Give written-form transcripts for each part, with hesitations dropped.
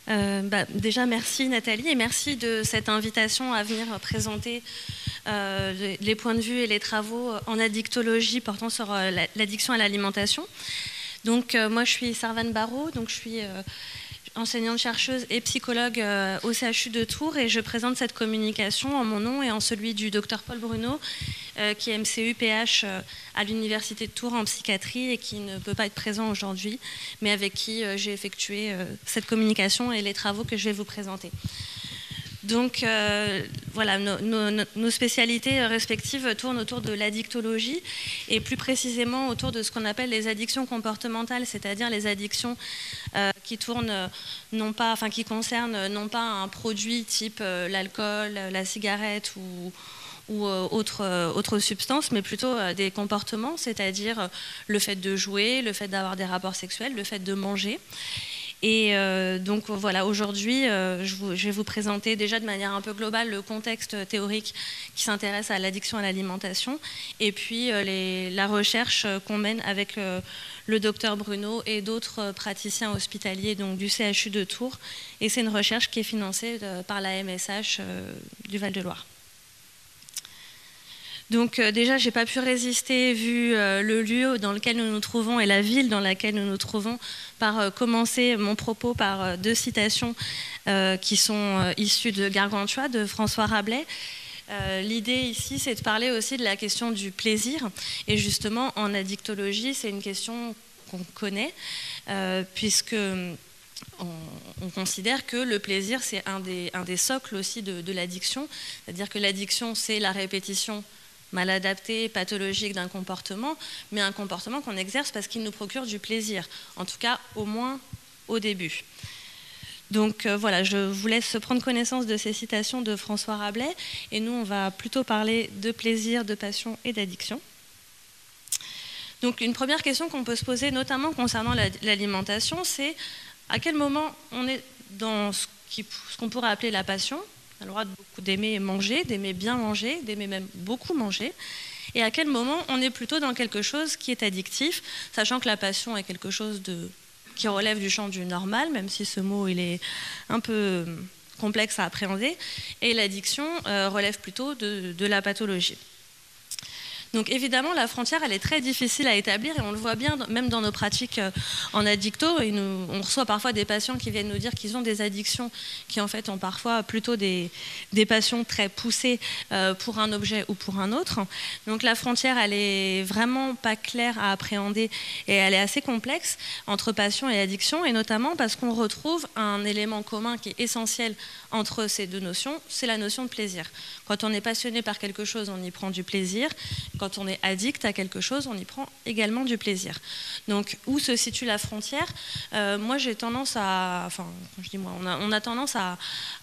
Déjà, merci Nathalie et merci de cette invitation à venir présenter les points de vue et les travaux en addictologie portant sur l'addiction à l'alimentation. Donc, moi, je suis Sarvan Barraud, donc je suis enseignante-chercheuse et psychologue au CHU de Tours et je présente cette communication en mon nom et en celui du docteur Paul Bruno, qui est MCU-PH à l'Université de Tours en psychiatrie et qui ne peut pas être présent aujourd'hui, mais avec qui j'ai effectué cette communication et les travaux que je vais vous présenter. Donc voilà, nos spécialités respectives tournent autour de l'addictologie et plus précisément autour de ce qu'on appelle les addictions comportementales, c'est-à-dire les addictions qui tournent qui concernent non pas un produit type l'alcool, la cigarette ou autre substance, mais plutôt des comportements, c'est-à-dire le fait de jouer, le fait d'avoir des rapports sexuels, le fait de manger. Et donc voilà, aujourd'hui, je vais vous présenter déjà de manière un peu globale le contexte théorique qui s'intéresse à l'addiction à l'alimentation et puis la recherche qu'on mène avec le docteur Bruno et d'autres praticiens hospitaliers donc, du CHU de Tours. Et c'est une recherche qui est financée par la MSH du Val-de-Loire. Donc déjà, je n'ai pas pu résister, vu le lieu dans lequel nous nous trouvons et la ville dans laquelle nous nous trouvons, par commencer mon propos par deux citations qui sont issues de Gargantua, de François Rabelais. L'idée ici, c'est de parler aussi de la question du plaisir. Et justement, en addictologie, c'est une question qu'on connaît, puisque on considère que le plaisir, c'est un des socles aussi de l'addiction. C'est-à-dire que l'addiction, c'est la répétition mal adapté, pathologique d'un comportement, mais un comportement qu'on exerce parce qu'il nous procure du plaisir, en tout cas au moins au début. Donc voilà, je vous laisse prendre connaissance de ces citations de François Rabelais, et nous on va plutôt parler de plaisir, de passion et d'addiction. Donc une première question qu'on peut se poser, notamment concernant l'alimentation, c'est à quel moment on est dans ce qu'on pourrait appeler la passion. On a le droit d'aimer manger, d'aimer bien manger, d'aimer même beaucoup manger. Et à quel moment on est plutôt dans quelque chose qui est addictif, sachant que la passion est quelque chose qui relève du champ du normal, même si ce mot il est un peu complexe à appréhender. Et l'addiction relève plutôt de la pathologie. Donc évidemment, la frontière, elle est très difficile à établir et on le voit bien même dans nos pratiques en addicto. Et on reçoit parfois des patients qui viennent nous dire qu'ils ont des addictions qui en fait ont parfois plutôt des passions très poussées pour un objet ou pour un autre. Donc la frontière, elle est vraiment pas claire à appréhender et elle est assez complexe entre passion et addiction, et notamment parce qu'on retrouve un élément commun qui est essentiel entre ces deux notions, c'est la notion de plaisir. Quand on est passionné par quelque chose, on y prend du plaisir. Quand on est addict à quelque chose, on y prend également du plaisir. Donc, où se situe la frontière ? Moi, j'ai tendance à... Enfin, quand je dis moi, on a tendance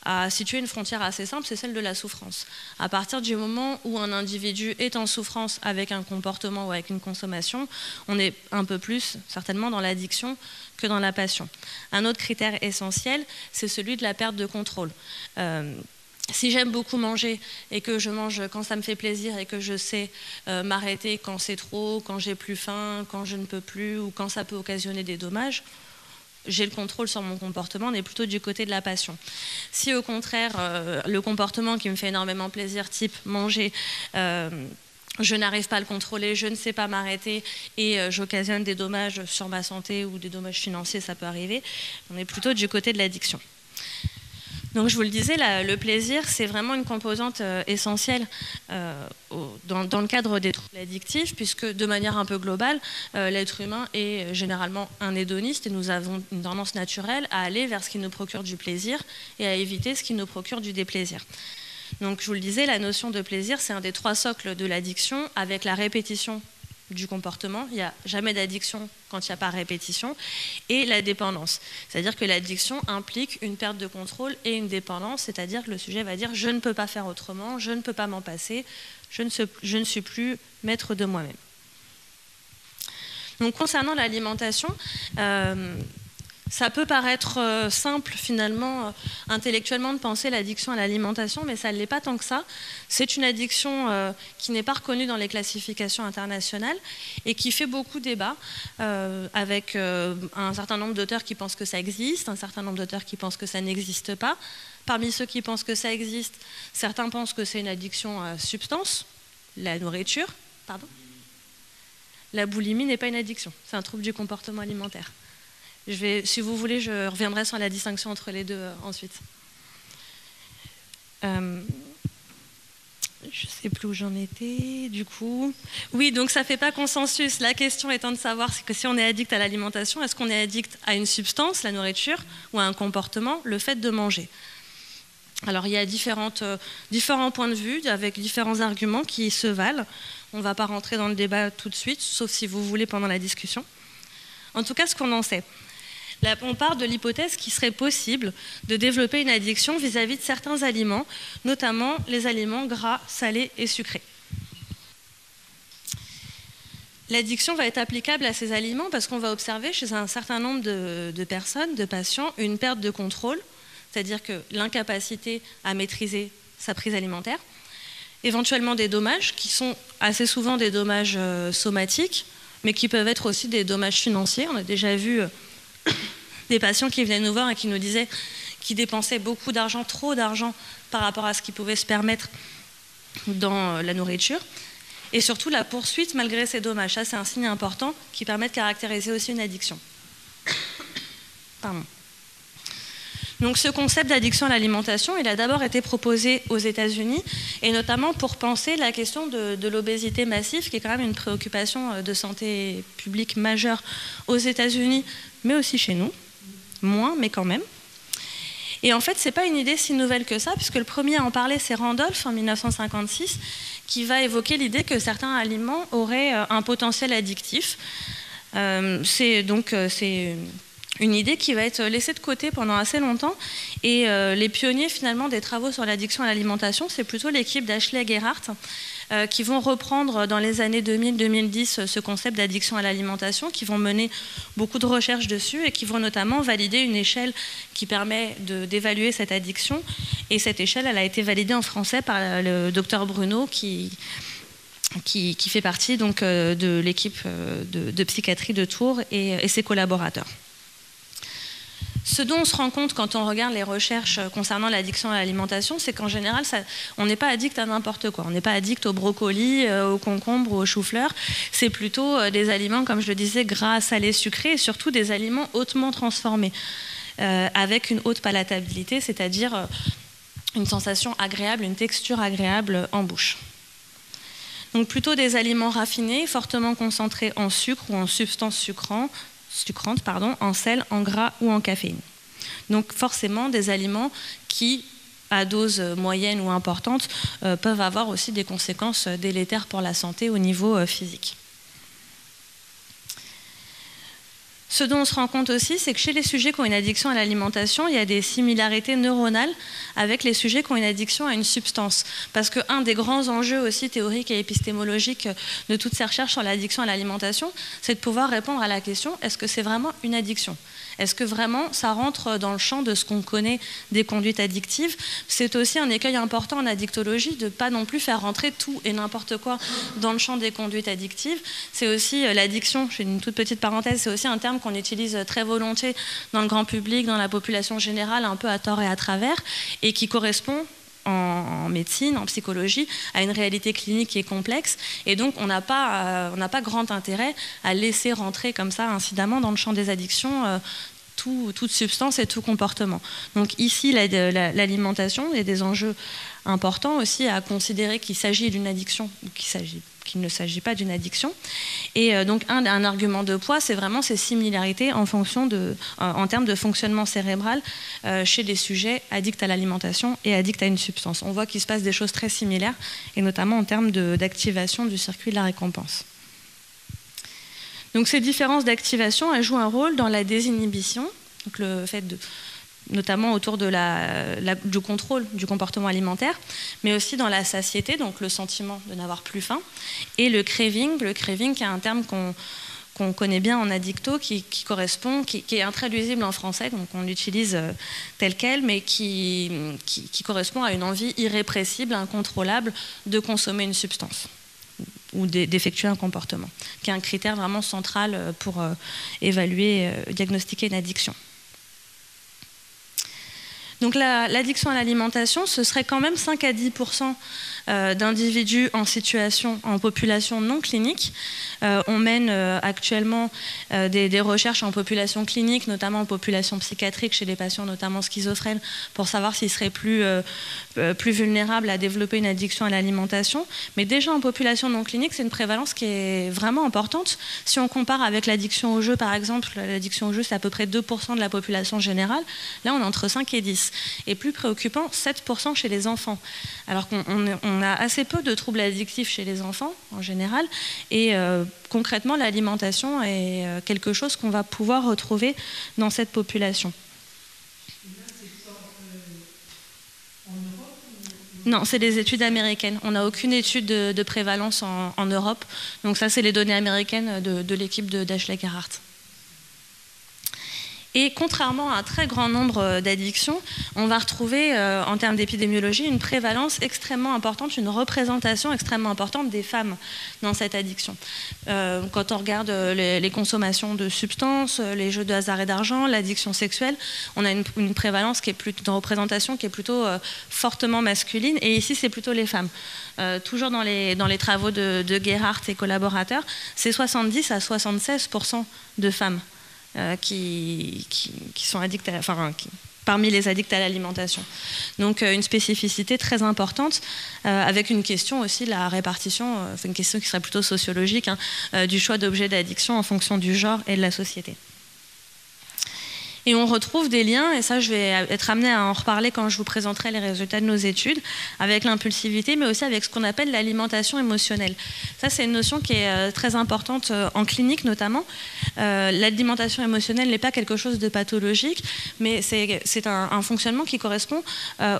à situer une frontière assez simple, c'est celle de la souffrance. À partir du moment où un individu est en souffrance avec un comportement ou avec une consommation, on est un peu plus, certainement, dans l'addiction que dans la passion. Un autre critère essentiel, c'est celui de la perte de contrôle. Si j'aime beaucoup manger et que je mange quand ça me fait plaisir et que je sais m'arrêter quand c'est trop, quand j'ai plus faim, quand je ne peux plus ou quand ça peut occasionner des dommages, j'ai le contrôle sur mon comportement, on est plutôt du côté de la passion. Si au contraire, le comportement qui me fait énormément plaisir, type manger, je n'arrive pas à le contrôler, je ne sais pas m'arrêter et j'occasionne des dommages sur ma santé ou des dommages financiers, ça peut arriver, on est plutôt du côté de l'addiction. Donc je vous le disais, le plaisir, c'est vraiment une composante essentielle dans le cadre des troubles addictifs, puisque de manière un peu globale, l'être humain est généralement un hédoniste et nous avons une tendance naturelle à aller vers ce qui nous procure du plaisir et à éviter ce qui nous procure du déplaisir. Donc je vous le disais, la notion de plaisir, c'est un des trois socles de l'addiction, avec la répétition du comportement. Il n'y a jamais d'addiction quand il n'y a pas répétition, et la dépendance. C'est-à-dire que l'addiction implique une perte de contrôle et une dépendance, c'est-à-dire que le sujet va dire « je ne peux pas faire autrement, je ne peux pas m'en passer, je ne suis plus maître de moi-même ». Donc concernant l'alimentation, Ça peut paraître simple finalement, intellectuellement, de penser l'addiction à l'alimentation, mais ça ne l'est pas tant que ça. C'est une addiction qui n'est pas reconnue dans les classifications internationales et qui fait beaucoup débat, avec un certain nombre d'auteurs qui pensent que ça existe, un certain nombre d'auteurs qui pensent que ça n'existe pas. Parmi ceux qui pensent que ça existe, certains pensent que c'est une addiction à substance, la nourriture, pardon. La boulimie n'est pas une addiction, c'est un trouble du comportement alimentaire. Si vous voulez, je reviendrai sur la distinction entre les deux ensuite. Je ne sais plus où j'en étais, du coup. Oui, donc ça ne fait pas consensus. La question étant de savoir que si on est addict à l'alimentation, est-ce qu'on est addict à une substance, la nourriture, ou à un comportement, le fait de manger. Alors il y a différents points de vue, avec différents arguments qui se valent. On ne va pas rentrer dans le débat tout de suite, sauf si vous voulez pendant la discussion. En tout cas, ce qu'on en sait. Là, on part de l'hypothèse qu'il serait possible de développer une addiction vis-à-vis de certains aliments, notamment les aliments gras, salés et sucrés. L'addiction va être applicable à ces aliments parce qu'on va observer chez un certain nombre de personnes, de patients, une perte de contrôle, c'est-à-dire que l'incapacité à maîtriser sa prise alimentaire, éventuellement des dommages qui sont assez souvent des dommages somatiques, mais qui peuvent être aussi des dommages financiers. On a déjà vu des patients qui venaient nous voir et qui nous disaient qu'ils dépensaient beaucoup d'argent, trop d'argent par rapport à ce qu'ils pouvaient se permettre dans la nourriture. Et surtout la poursuite malgré ces dommages. Ça, c'est un signe important qui permet de caractériser aussi une addiction. Pardon. Donc ce concept d'addiction à l'alimentation, il a d'abord été proposé aux États-Unis, et notamment pour penser la question de l'obésité massive, qui est quand même une préoccupation de santé publique majeure aux États-Unis, mais aussi chez nous, moins, mais quand même. Et en fait, ce n'est pas une idée si nouvelle que ça, puisque le premier à en parler, c'est Randolph, en 1956, qui va évoquer l'idée que certains aliments auraient un potentiel addictif. C'est une idée qui va être laissée de côté pendant assez longtemps. Et les pionniers finalement des travaux sur l'addiction à l'alimentation, c'est plutôt l'équipe d'Ashley Gerhardt qui vont reprendre dans les années 2000-2010 ce concept d'addiction à l'alimentation, qui vont mener beaucoup de recherches dessus et qui vont notamment valider une échelle qui permet d'évaluer cette addiction. Et cette échelle, elle a été validée en français par le docteur Bruno qui fait partie donc, de l'équipe de psychiatrie de Tours et ses collaborateurs. Ce dont on se rend compte quand on regarde les recherches concernant l'addiction à l'alimentation, c'est qu'en général, on n'est pas addict à n'importe quoi. On n'est pas addict au brocoli, au concombre ou au chou-fleur. C'est plutôt des aliments, comme je le disais, gras, salés, sucrés, et surtout des aliments hautement transformés, avec une haute palatabilité, c'est-à-dire une sensation agréable, une texture agréable en bouche. Donc plutôt des aliments raffinés, fortement concentrés en sucre ou en substances sucrantes, en sel, en gras ou en caféine. Donc forcément des aliments qui, à dose moyenne ou importante, peuvent avoir aussi des conséquences délétères pour la santé au niveau physique. Ce dont on se rend compte aussi, c'est que chez les sujets qui ont une addiction à l'alimentation, il y a des similarités neuronales avec les sujets qui ont une addiction à une substance. Parce qu'un des grands enjeux aussi théoriques et épistémologiques de toutes ces recherches sur l'addiction à l'alimentation, c'est de pouvoir répondre à la question, est-ce que c'est vraiment une addiction ? Est-ce que vraiment ça rentre dans le champ de ce qu'on connaît des conduites addictives ? C'est aussi un écueil important en addictologie de ne pas non plus faire rentrer tout et n'importe quoi dans le champ des conduites addictives. C'est aussi l'addiction, je fais une toute petite parenthèse, c'est aussi un terme qu'on utilise très volontiers dans le grand public, dans la population générale, un peu à tort et à travers, et qui correspond en médecine, en psychologie, à une réalité clinique qui est complexe. Et donc, on n'a pas grand intérêt à laisser rentrer comme ça, incidemment, dans le champ des addictions, toute substance et tout comportement. Donc ici, l'alimentation, il y a des enjeux importants aussi à considérer qu'il s'agit d'une addiction ou qu'il ne s'agit pas d'une addiction. Et donc un argument de poids, c'est vraiment ces similarités en termes de fonctionnement cérébral chez les sujets addicts à l'alimentation et addicts à une substance. On voit qu'il se passe des choses très similaires, et notamment en termes d'activation du circuit de la récompense. Donc ces différences d'activation, elles jouent un rôle dans la désinhibition, donc le fait notamment autour du contrôle du comportement alimentaire, mais aussi dans la satiété, donc le sentiment de n'avoir plus faim, et le craving qui est un terme qu'on connaît bien en addicto, qui est intraduisible en français, donc on l'utilise tel quel, mais qui correspond à une envie irrépressible, incontrôlable de consommer une substance ou d'effectuer un comportement, qui est un critère vraiment central pour évaluer, diagnostiquer une addiction. Donc l'addiction à l'alimentation, ce serait quand même 5 à 10% d'individus en population non clinique. On mène actuellement des recherches en population clinique, notamment en population psychiatrique, chez les patients notamment schizophrènes, pour savoir s'ils seraient plus vulnérables à développer une addiction à l'alimentation. Mais déjà en population non clinique, c'est une prévalence qui est vraiment importante. Si on compare avec l'addiction au jeu, par exemple, l'addiction au jeu, c'est à peu près 2% de la population générale. Là, on est entre 5 et 10. Et plus préoccupant, 7% chez les enfants. Alors qu'on a assez peu de troubles addictifs chez les enfants, en général. Et concrètement, l'alimentation est quelque chose qu'on va pouvoir retrouver dans cette population. Non, c'est des études américaines. On n'a aucune étude de prévalence en Europe. Donc ça, c'est les données américaines de l'équipe d'Ashley Gerhardt. Et contrairement à un très grand nombre d'addictions, on va retrouver, en termes d'épidémiologie, une prévalence extrêmement importante, une représentation extrêmement importante des femmes dans cette addiction. Quand on regarde les consommations de substances, les jeux de hasard et d'argent, l'addiction sexuelle, on a une prévalence qui est plutôt, une représentation qui est plutôt fortement masculine, et ici c'est plutôt les femmes. Toujours dans les travaux de Gerhardt et collaborateurs, c'est 70 à 76% de femmes qui sont addicts parmi les addicts à l'alimentation. Donc une spécificité très importante, avec une question aussi, la répartition, une question qui serait plutôt sociologique, du choix d'objets d'addiction en fonction du genre et de la société. Et on retrouve des liens, et ça je vais être amenée à en reparler quand je vous présenterai les résultats de nos études, avec l'impulsivité, mais aussi avec ce qu'on appelle l'alimentation émotionnelle. Ça c'est une notion qui est très importante en clinique notamment. L'alimentation émotionnelle n'est pas quelque chose de pathologique, mais c'est un fonctionnement qui correspond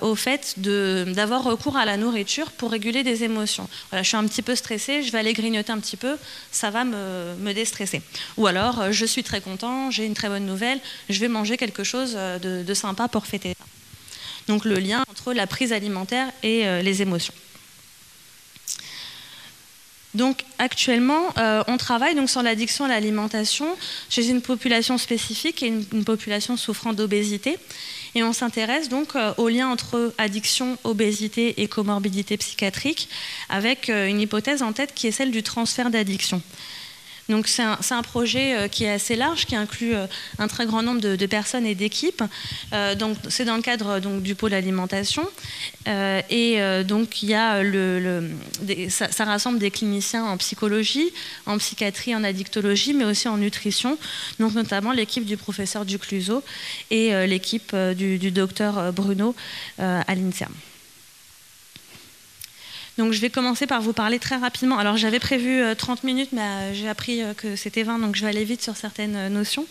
au fait d'avoir recours à la nourriture pour réguler des émotions. Voilà, je suis un petit peu stressée, je vais aller grignoter un petit peu, ça va me déstresser. Ou alors, je suis très content, j'ai une très bonne nouvelle, je vais manger quelque chose de sympa pour fêter ça. Donc le lien entre la prise alimentaire et les émotions. Donc actuellement, on travaille donc sur l'addiction à l'alimentation chez une population spécifique et une population souffrant d'obésité. Et on s'intéresse donc au lien entre addiction, obésité et comorbidité psychiatrique, avec une hypothèse en tête qui est celle du transfert d'addiction. Donc c'est un projet qui est assez large, qui inclut un très grand nombre de personnes et d'équipes. Donc c'est dans le cadre du pôle alimentation. Donc il y a ça rassemble des cliniciens en psychologie, en psychiatrie, en addictologie, mais aussi en nutrition. Donc notamment l'équipe du professeur Ducluseau et l'équipe du docteur Bruno à l'INSERM. Donc je vais commencer par vous parler très rapidement. Alors j'avais prévu 30 minutes, mais j'ai appris que c'était 20, donc je vais aller vite sur certaines notions.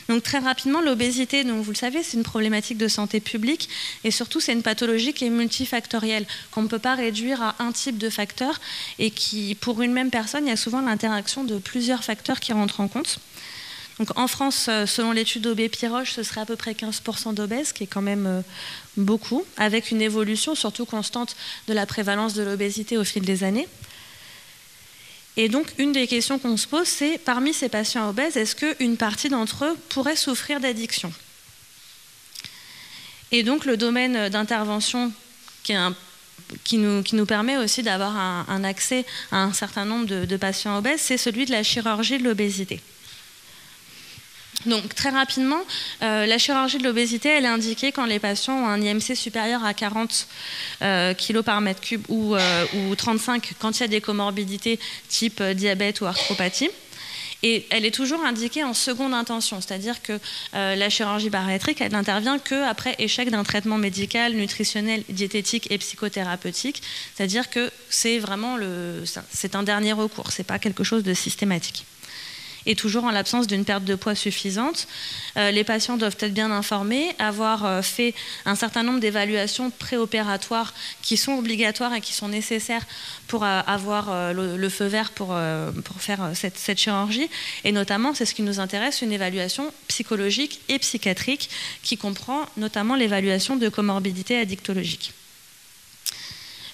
Donc très rapidement, l'obésité, donc vous le savez, c'est une problématique de santé publique, et surtout c'est une pathologie qui est multifactorielle, qu'on ne peut pas réduire à un type de facteur, et qui, pour une même personne, il y a souvent l'interaction de plusieurs facteurs qui rentrent en compte. Donc en France, selon l'étude Aubé-Piroche, ce serait à peu près 15% d'obèses, qui est quand même beaucoup, avec une évolution surtout constante de la prévalence de l'obésité au fil des années. Et donc une des questions qu'on se pose, c'est parmi ces patients obèses, est-ce qu'une partie d'entre eux pourrait souffrir d'addiction? Et donc le domaine d'intervention qui nous permet aussi d'avoir un accès à un certain nombre de patients obèses, c'est celui de la chirurgie de l'obésité. Donc très rapidement, la chirurgie de l'obésité, elle est indiquée quand les patients ont un IMC supérieur à 40 kg par mètre cube ou 35 quand il y a des comorbidités type diabète ou arthropathie. Et elle est toujours indiquée en seconde intention, c'est-à-dire que la chirurgie bariatrique, elle n'intervient qu'après échec d'un traitement médical, nutritionnel, diététique et psychothérapeutique, c'est-à-dire que c'est vraiment c'est un dernier recours, c'est pas quelque chose de systématique. et toujours en l'absence d'une perte de poids suffisante. Les patients doivent être bien informés, avoir fait un certain nombre d'évaluations préopératoires qui sont obligatoires et qui sont nécessaires pour avoir le feu vert pour faire cette chirurgie. Et notamment, c'est ce qui nous intéresse, une évaluation psychologique et psychiatrique qui comprend notamment l'évaluation de comorbidité addictologique.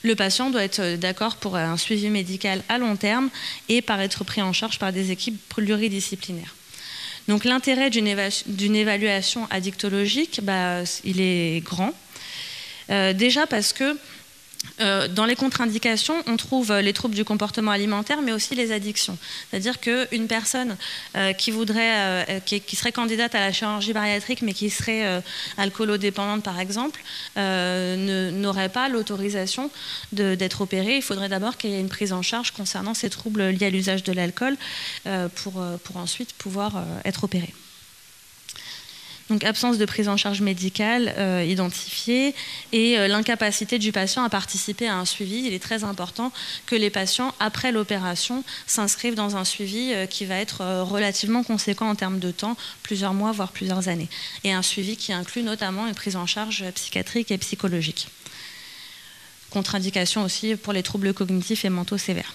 Le patient doit être d'accord pour un suivi médical à long terme et par être pris en charge par des équipes pluridisciplinaires. Donc l'intérêt d'une évaluation addictologique, il est grand. Déjà parce que dans les contre-indications, on trouve les troubles du comportement alimentaire, mais aussi les addictions. C'est-à-dire qu'une personne qui serait candidate à la chirurgie bariatrique, mais qui serait alcoolodépendante, par exemple, n'aurait pas l'autorisation d'être opérée. Il faudrait d'abord qu'il y ait une prise en charge concernant ces troubles liés à l'usage de l'alcool pour ensuite pouvoir être opérée. Donc absence de prise en charge médicale identifiée et l'incapacité du patient à participer à un suivi. Il est très important que les patients, après l'opération, s'inscrivent dans un suivi qui va être relativement conséquent en termes de temps, plusieurs mois, voire plusieurs années. Et un suivi qui inclut notamment une prise en charge psychiatrique et psychologique. Contre-indication aussi pour les troubles cognitifs et mentaux sévères.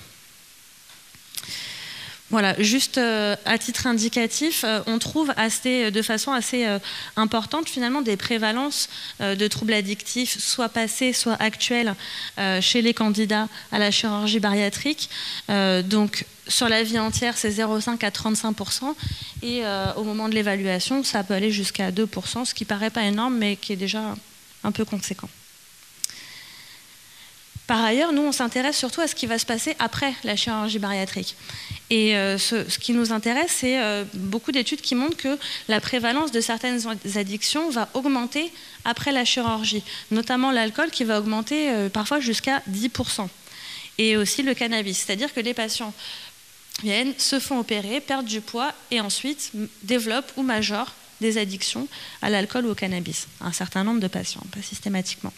Voilà, juste à titre indicatif, on trouve de façon assez importante finalement des prévalences de troubles addictifs, soit passés, soit actuels, chez les candidats à la chirurgie bariatrique. Donc sur la vie entière, c'est 0,5 à 35%, et au moment de l'évaluation, ça peut aller jusqu'à 2%, ce qui paraît pas énorme, mais qui est déjà un peu conséquent. Par ailleurs, nous, on s'intéresse surtout à ce qui va se passer après la chirurgie bariatrique. Et ce qui nous intéresse, c'est beaucoup d'études qui montrent que la prévalence de certaines addictions va augmenter après la chirurgie, notamment l'alcool qui va augmenter parfois jusqu'à 10%. Et aussi le cannabis, c'est-à-dire que les patients viennent, se font opérer, perdent du poids et ensuite développent ou majorent des addictions à l'alcool ou au cannabis. Un certain nombre de patients, pas systématiquement.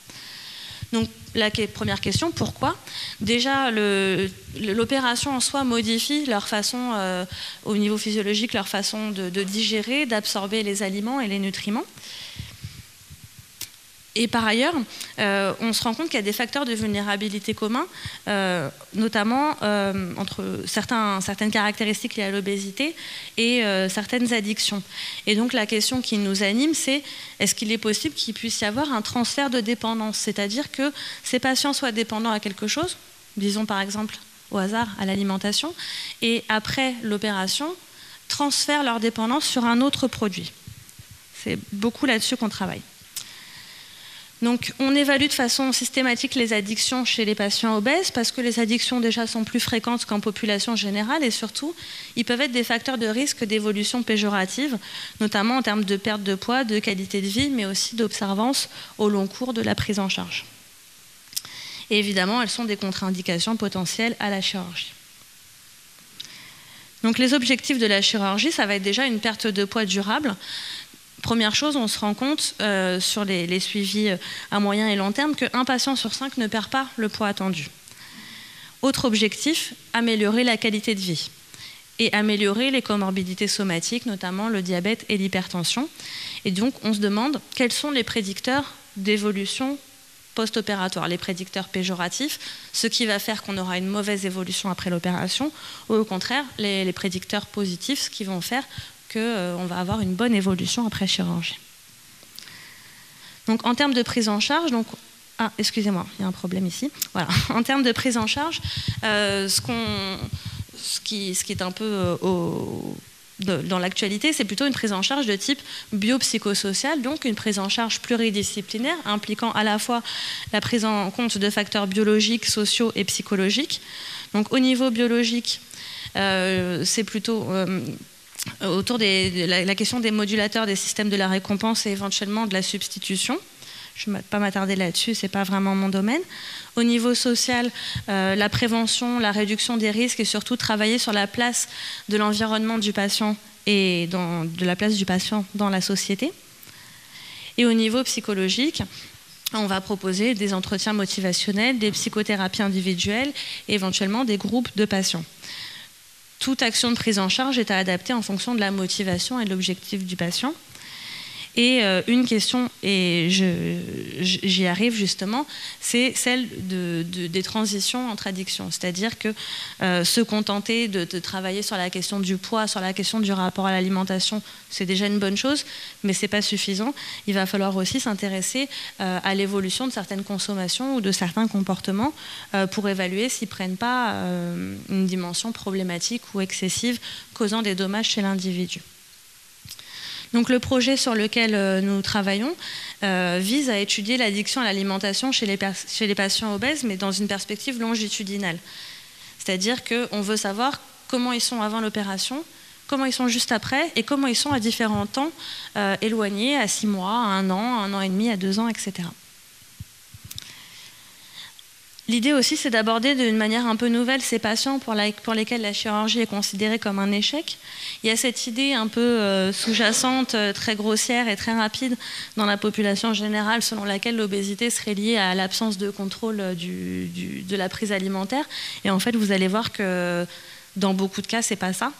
Donc la première question, pourquoi? Déjà, l'opération en soi modifie leur façon, au niveau physiologique, leur façon de digérer, d'absorber les aliments et les nutriments. Et par ailleurs, on se rend compte qu'il y a des facteurs de vulnérabilité communs, notamment entre certaines caractéristiques liées à l'obésité et certaines addictions. Et donc la question qui nous anime, c'est est-ce qu'il est possible qu'il puisse y avoir un transfert de dépendance, c'est-à-dire que ces patients soient dépendants à quelque chose, disons par exemple au hasard à l'alimentation, et après l'opération, transfèrent leur dépendance sur un autre produit. C'est beaucoup là-dessus qu'on travaille. Donc, on évalue de façon systématique les addictions chez les patients obèses parce que les addictions déjà sont plus fréquentes qu'en population générale et surtout, ils peuvent être des facteurs de risque d'évolution péjorative, notamment en termes de perte de poids, de qualité de vie, mais aussi d'observance au long cours de la prise en charge. Et évidemment, elles sont des contre-indications potentielles à la chirurgie. Donc, les objectifs de la chirurgie, ça va être déjà une perte de poids durable. Première chose, on se rend compte sur les suivis à moyen et long terme qu'un patient sur 5 ne perd pas le poids attendu. Autre objectif, améliorer la qualité de vie et améliorer les comorbidités somatiques, notamment le diabète et l'hypertension. Et donc, on se demande quels sont les prédicteurs d'évolution post-opératoire, les prédicteurs péjoratifs, ce qui va faire qu'on aura une mauvaise évolution après l'opération, ou au contraire, les prédicteurs positifs, ce qui vont faire qu'on va avoir une bonne évolution après chirurgie. Donc en termes de prise en charge, excusez-moi, il y a un problème ici. Voilà. En termes de prise en charge, ce qui est un peu dans l'actualité, c'est plutôt une prise en charge de type biopsychosocial, donc une prise en charge pluridisciplinaire impliquant à la fois la prise en compte de facteurs biologiques, sociaux et psychologiques. Donc au niveau biologique, c'est plutôt autour de la question des modulateurs des systèmes de la récompense et éventuellement de la substitution. Je ne vais pas m'attarder là-dessus, ce n'est pas vraiment mon domaine. Au niveau social, la prévention, la réduction des risques et surtout travailler sur la place de l'environnement du patient et de la place du patient dans la société. Et au niveau psychologique, on va proposer des entretiens motivationnels, des psychothérapies individuelles et éventuellement des groupes de patients. toute action de prise en charge est à adapter en fonction de la motivation et de l'objectif du patient. Et une question, et j'y arrive justement, c'est celle des transitions entre addictions. C'est-à-dire que se contenter de travailler sur la question du poids, sur la question du rapport à l'alimentation, c'est déjà une bonne chose, mais ce n'est pas suffisant. Il va falloir aussi s'intéresser à l'évolution de certaines consommations ou de certains comportements pour évaluer s'ils ne prennent pas une dimension problématique ou excessive, causant des dommages chez l'individu. Donc le projet sur lequel nous travaillons vise à étudier l'addiction à l'alimentation chez les patients obèses, mais dans une perspective longitudinale. C'est-à-dire qu'on veut savoir comment ils sont avant l'opération, comment ils sont juste après, et comment ils sont à différents temps éloignés, à 6 mois, à 1 an et demi, à 2 ans, etc. L'idée aussi, c'est d'aborder d'une manière un peu nouvelle ces patients pour lesquels la chirurgie est considérée comme un échec. Il y a cette idée un peu sous-jacente, très grossière et très rapide dans la population générale, selon laquelle l'obésité serait liée à l'absence de contrôle de la prise alimentaire. Et en fait, vous allez voir que dans beaucoup de cas, c'est pas ça.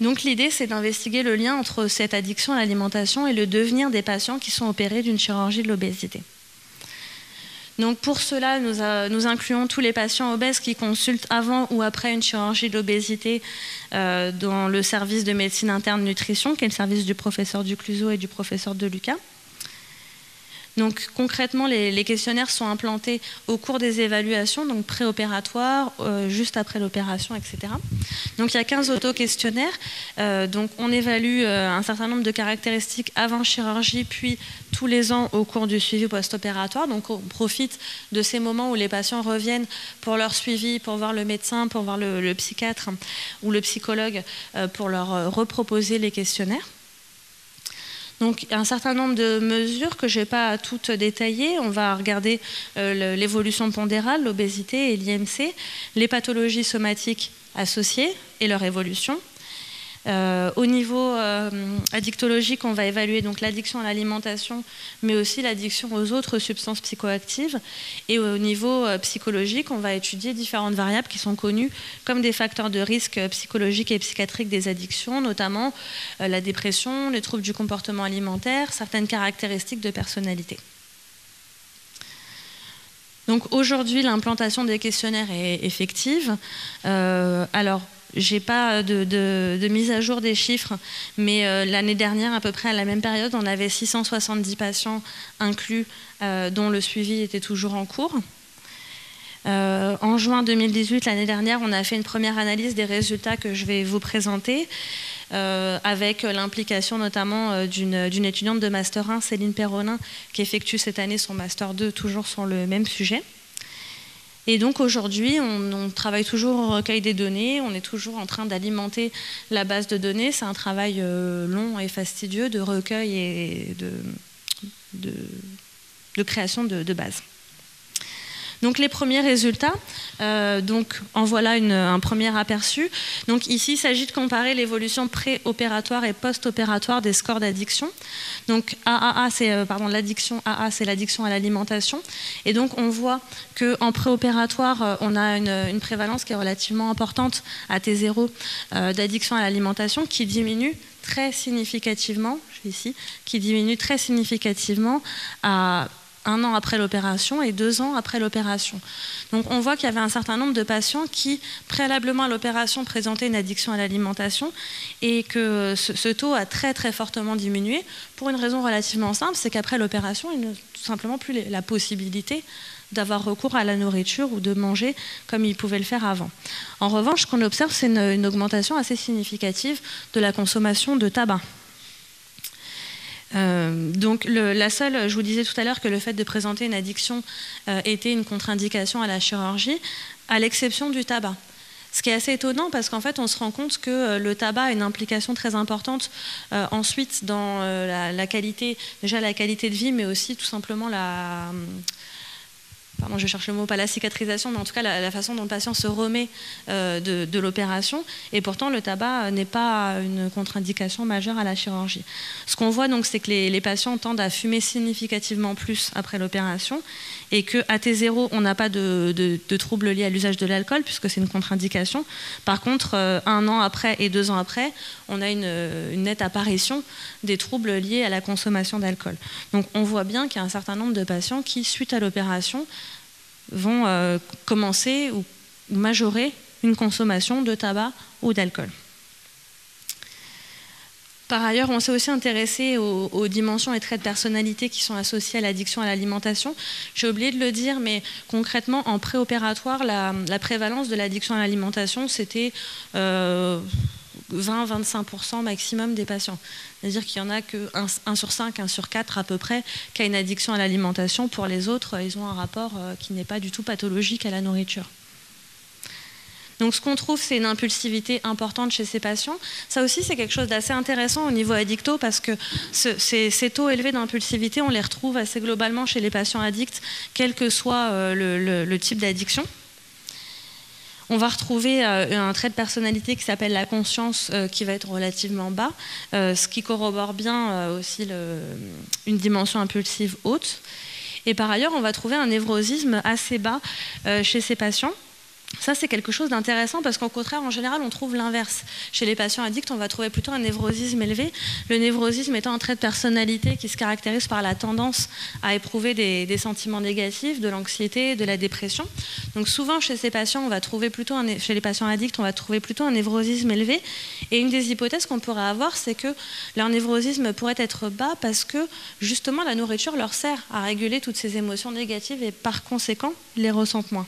Donc l'idée, c'est d'investiguer le lien entre cette addiction à l'alimentation et le devenir des patients qui sont opérés d'une chirurgie de l'obésité. Donc pour cela, nous incluons tous les patients obèses qui consultent avant ou après une chirurgie d'obésité dans le service de médecine interne nutrition, qui est le service du professeur Ducluseau et du professeur Deluca. Donc concrètement, les questionnaires sont implantés au cours des évaluations, donc préopératoires, juste après l'opération, etc. Donc il y a 15 auto-questionnaires. Donc on évalue un certain nombre de caractéristiques avant chirurgie, puis tous les ans au cours du suivi post-opératoire. Donc on profite de ces moments où les patients reviennent pour leur suivi, pour voir le médecin, pour voir le psychiatre ou le psychologue, pour leur reproposer les questionnaires. Donc, un certain nombre de mesures que je ne vais pas toutes détailler. On va regarder l'évolution pondérale, l'obésité et l'IMC, les pathologies somatiques associées et leur évolution. Au niveau addictologique, on va évaluer donc l'addiction à l'alimentation, mais aussi l'addiction aux autres substances psychoactives. Et au niveau psychologique, on va étudier différentes variables qui sont connues comme des facteurs de risque psychologiques et psychiatriques des addictions, notamment la dépression, les troubles du comportement alimentaire, certaines caractéristiques de personnalité. Donc aujourd'hui, l'implantation des questionnaires est effective. Alors, je n'ai pas de mise à jour des chiffres, mais l'année dernière, à peu près à la même période, on avait 670 patients inclus dont le suivi était toujours en cours. En juin 2018, l'année dernière, on a fait une première analyse des résultats que je vais vous présenter, avec l'implication notamment d'une étudiante de Master 1, Céline Perronin, qui effectue cette année son Master 2, toujours sur le même sujet. Et donc aujourd'hui, on travaille toujours au recueil des données, on est toujours en train d'alimenter la base de données. C'est un travail long et fastidieux de recueil et de création de base. Donc les premiers résultats, donc en voilà un premier aperçu. Donc ici, il s'agit de comparer l'évolution pré-opératoire et post-opératoire des scores d'addiction. Donc AAA, c'est l'addiction AA, c'est l'addiction à l'alimentation. Et donc on voit qu'en préopératoire, on a une prévalence qui est relativement importante à T0 d'addiction à l'alimentation qui diminue très significativement, qui diminue très significativement à 1 an après l'opération et 2 ans après l'opération. Donc on voit qu'il y avait un certain nombre de patients qui, préalablement à l'opération, présentaient une addiction à l'alimentation et que ce taux a très très fortement diminué pour une raison relativement simple, c'est qu'après l'opération, ils n'ont tout simplement plus la possibilité d'avoir recours à la nourriture ou de manger comme ils pouvaient le faire avant. En revanche, ce qu'on observe, c'est une augmentation assez significative de la consommation de tabac. Donc je vous disais tout à l'heure que le fait de présenter une addiction était une contre-indication à la chirurgie, à l'exception du tabac. Ce qui est assez étonnant parce qu'en fait on se rend compte que le tabac a une implication très importante ensuite dans déjà la qualité de vie, mais aussi tout simplement la, pardon, je cherche le mot, pas la cicatrisation, mais en tout cas la façon dont le patient se remet de l'opération. Et pourtant, le tabac n'est pas une contre-indication majeure à la chirurgie. Ce qu'on voit donc, c'est que les patients tendent à fumer significativement plus après l'opération et qu'à T0, on n'a pas de troubles liés à l'usage de l'alcool puisque c'est une contre-indication. Par contre, 1 an après et 2 ans après, on a une nette apparition des troubles liés à la consommation d'alcool. Donc on voit bien qu'il y a un certain nombre de patients qui, suite à l'opération, vont commencer ou majorer une consommation de tabac ou d'alcool. Par ailleurs, on s'est aussi intéressé aux dimensions et traits de personnalité qui sont associés à l'addiction à l'alimentation. J'ai oublié de le dire, mais concrètement, en préopératoire, la prévalence de l'addiction à l'alimentation, c'était 20-25% maximum des patients. C'est-à-dire qu'il n'y en a que 1 sur 5, 1 sur 4 à peu près, qui a une addiction à l'alimentation. Pour les autres, ils ont un rapport qui n'est pas du tout pathologique à la nourriture. Donc ce qu'on trouve, c'est une impulsivité importante chez ces patients. Ça aussi, c'est quelque chose d'assez intéressant au niveau addicto parce que ces taux élevés d'impulsivité, on les retrouve assez globalement chez les patients addicts, quel que soit le type d'addiction. On va retrouver un trait de personnalité qui s'appelle la conscience qui va être relativement bas, ce qui corrobore bien aussi une dimension impulsive haute. Et par ailleurs, on va trouver un névrosisme assez bas chez ces patients. Ça, c'est quelque chose d'intéressant parce qu'au contraire, en général, on trouve l'inverse. Chez les patients addicts, on va trouver plutôt un névrosisme élevé. Le névrosisme étant un trait de personnalité qui se caractérise par la tendance à éprouver des sentiments négatifs, de l'anxiété, de la dépression. Donc souvent, chez ces patients, on va trouver plutôt chez les patients addicts, on va trouver plutôt un névrosisme élevé. Et une des hypothèses qu'on pourrait avoir, c'est que leur névrosisme pourrait être bas parce que justement, la nourriture leur sert à réguler toutes ces émotions négatives et par conséquent, ils les ressentent moins.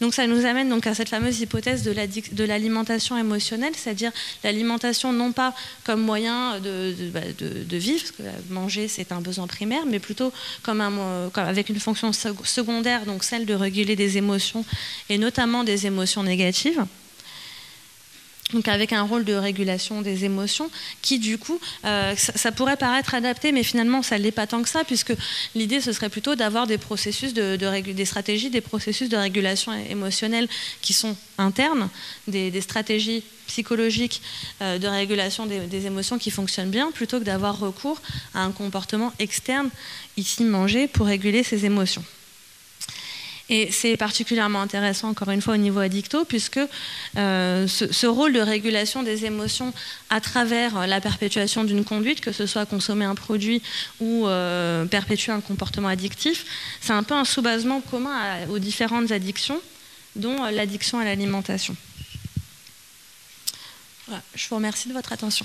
Donc ça nous amène donc à cette fameuse hypothèse de l'alimentation émotionnelle, c'est-à-dire l'alimentation non pas comme moyen de vivre, parce que manger c'est un besoin primaire, mais plutôt comme avec une fonction secondaire, donc celle de réguler des émotions, et notamment des émotions négatives. Donc avec un rôle de régulation des émotions qui du coup, ça pourrait paraître adapté, mais finalement ça ne l'est pas tant que ça, puisque l'idée ce serait plutôt d'avoir des processus des stratégies, des processus de régulation émotionnelle qui sont internes, des stratégies psychologiques de régulation des émotions qui fonctionnent bien, plutôt que d'avoir recours à un comportement externe, ici manger, pour réguler ces émotions. Et c'est particulièrement intéressant, encore une fois, au niveau addicto, puisque ce rôle de régulation des émotions à travers la perpétuation d'une conduite, que ce soit consommer un produit ou perpétuer un comportement addictif, c'est un peu un sous-basement commun aux différentes addictions, dont l'addiction à l'alimentation. Voilà, je vous remercie de votre attention.